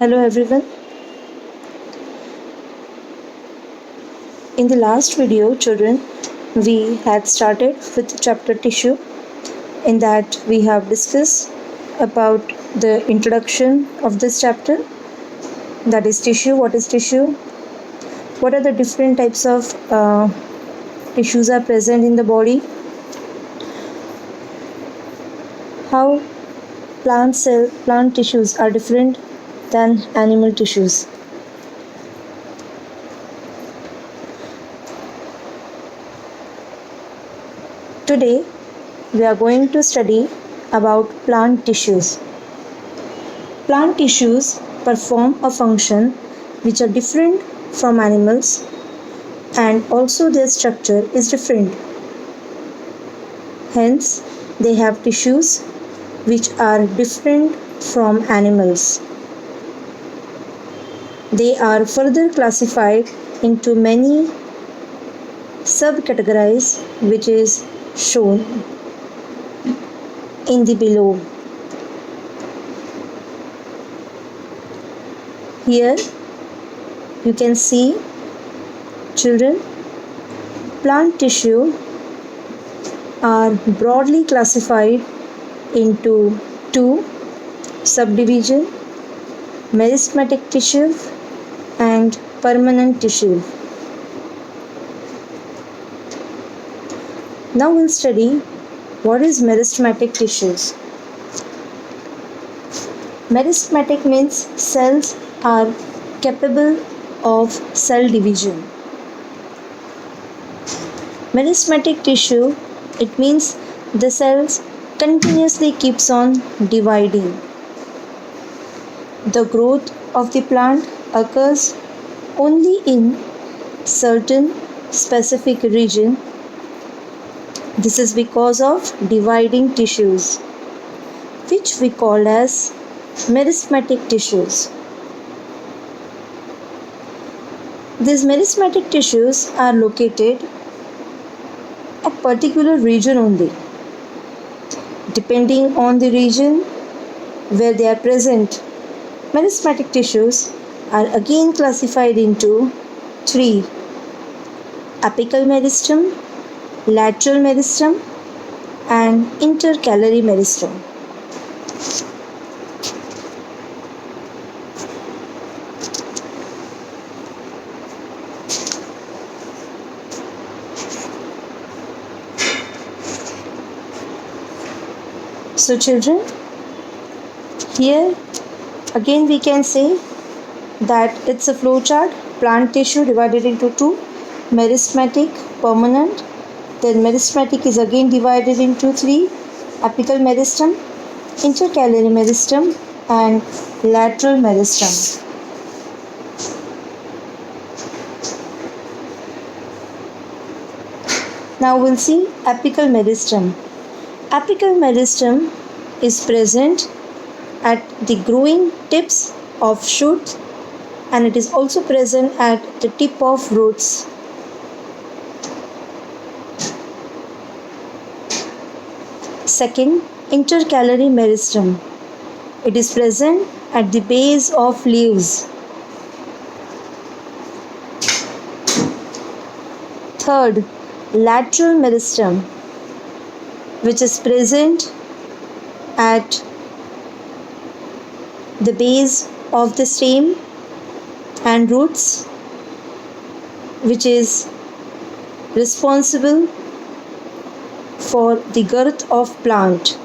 Hello everyone. In the last video, children, we had started with chapter tissue. In that, we have discussed about the introduction of this chapter. That is tissue. What is tissue? What are the different types of tissues are present in the body? How plant tissues are different than animal tissues. Today, we are going to study about plant tissues. Plant tissues perform a function which are different from animals, and also their structure is different. Hence, they have tissues which are different from animals. They are further classified into many subcategories, which is shown in the below. Here you can see, children, plant tissue are broadly classified into two subdivisions: meristematic tissue and permanent tissue. Now we'll study what is meristematic tissues. Meristematic means cells are capable of cell division. Meristematic tissue, it means the cells continuously keeps on dividing. The growth of the plant occurs only in certain specific region. This is because of dividing tissues, which we call as meristematic tissues. These meristematic tissues are located at a particular region only. Depending on the region where they are present, meristematic tissues are again classified into three: apical meristem, lateral meristem, and intercalary meristem. So children, here again we can say that it's a flow chart. Plant tissue divided into two: meristematic, permanent. Then meristematic is again divided into three: apical meristem, intercalary meristem, and lateral meristem. Now we'll see apical meristem. Apical meristem is present at the growing tips of shoots, and it is also present at the tip of roots. Second, intercalary meristem. It is present at the base of leaves. Third, lateral meristem, which is present at the base of the stem and roots, which is responsible for the girth of plant.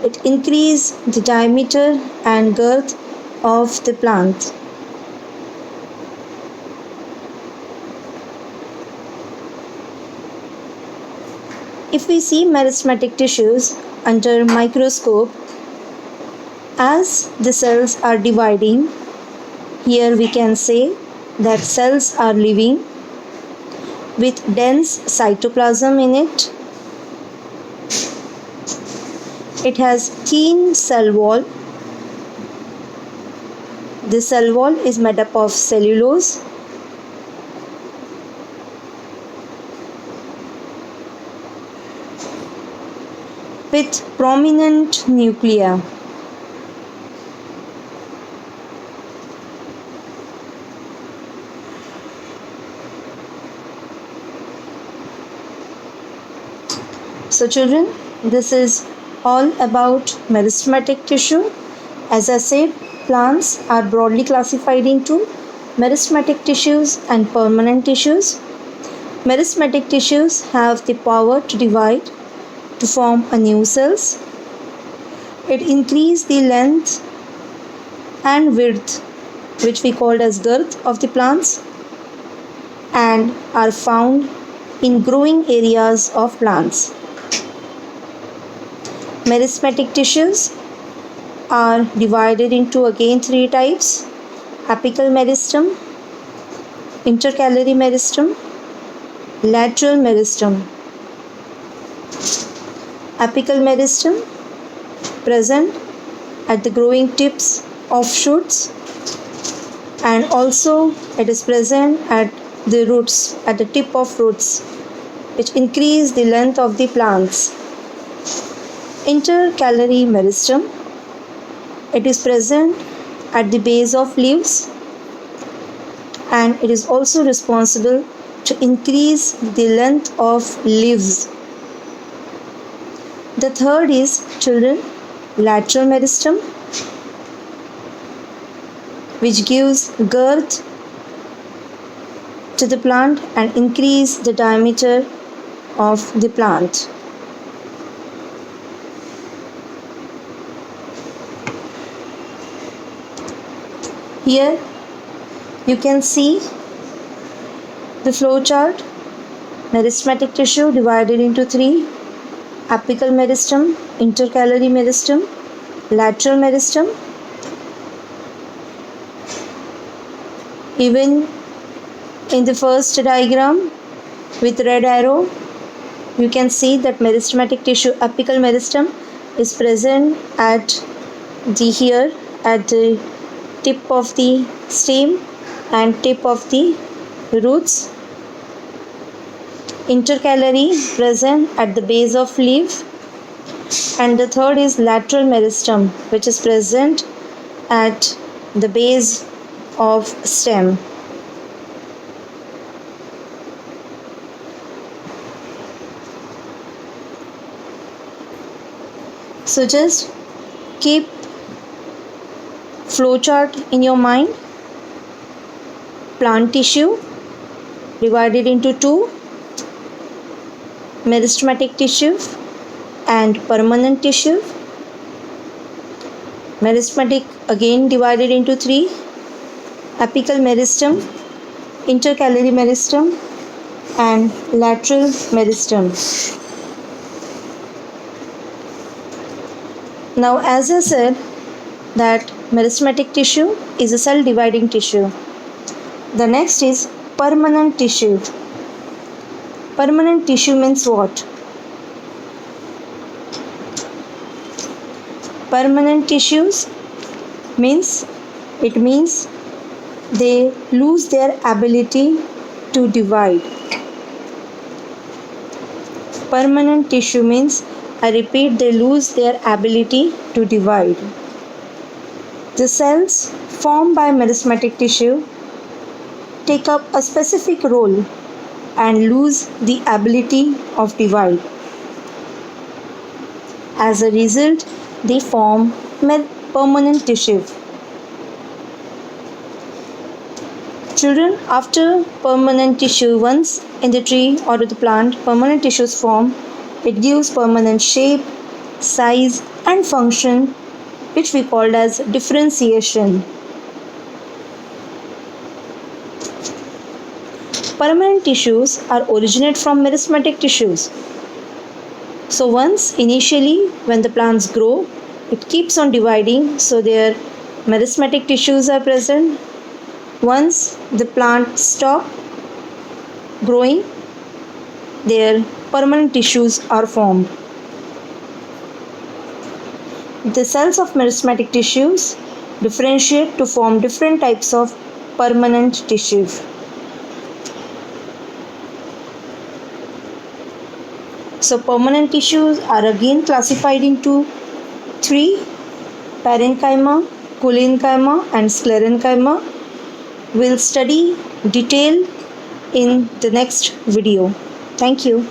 It increases the diameter and girth of the plant. If we see meristematic tissues under microscope, as the cells are dividing, here we can say that cells are living with dense cytoplasm in it. It has thin cell wall. The cell wall is made up of cellulose. With prominent nuclei. So children, this is all about meristematic tissue. As I said, plants are broadly classified into meristematic tissues and permanent tissues. Meristematic tissues have the power to divide to form a new cells. It increases the length and width, which we called as girth of the plants, and are found in growing areas of plants. Meristematic tissues are divided into again three types: apical meristem, intercalary meristem, lateral meristem. Apical meristem present at the growing tips of shoots, and also it is present at the roots, at the tip of roots, which increase the length of the plants. Intercalary meristem, it is present at the base of leaves, and it is also responsible to increase the length of leaves. The third is, children, lateral meristem, which gives girth to the plant and increase the diameter of the plant. Here you can see the flow chart. Meristematic tissue divided into three: apical meristem, intercalary meristem, lateral meristem. Even in the first diagram with red arrow, you can see that meristematic tissue, apical meristem, is present at the tip of the stem and tip of the roots. Intercalary present at the base of leaf, and the third is lateral meristem, which is present at the base of stem. So just keep flowchart in your mind. Plant tissue divided into two: meristematic tissue and permanent tissue. Meristematic again divided into three: apical meristem, intercalary meristem, and lateral meristem. Now, as I said, that meristematic tissue is a cell dividing tissue. The next is permanent tissue. Permanent tissue means what? Permanent tissues means they lose their ability to divide. Permanent tissue means, I repeat, they lose their ability to divide. The cells formed by meristematic tissue take up a specific role and lose the ability of divide. As a result, they form permanent tissue. Children, after permanent tissue, once in the tree or the plant, permanent tissues form. It gives permanent shape, size, and function, which we called as differentiation. Permanent tissues are originate from meristematic tissues. So once initially when the plants grow, it keeps on dividing, so their meristematic tissues are present. Once the plant stop growing, their permanent tissues are formed. The cells of meristematic tissues differentiate to form different types of permanent tissues. So permanent tissues are again classified into three: parenchyma, collenchyma, and sclerenchyma. We'll study detail in the next video. Thank you.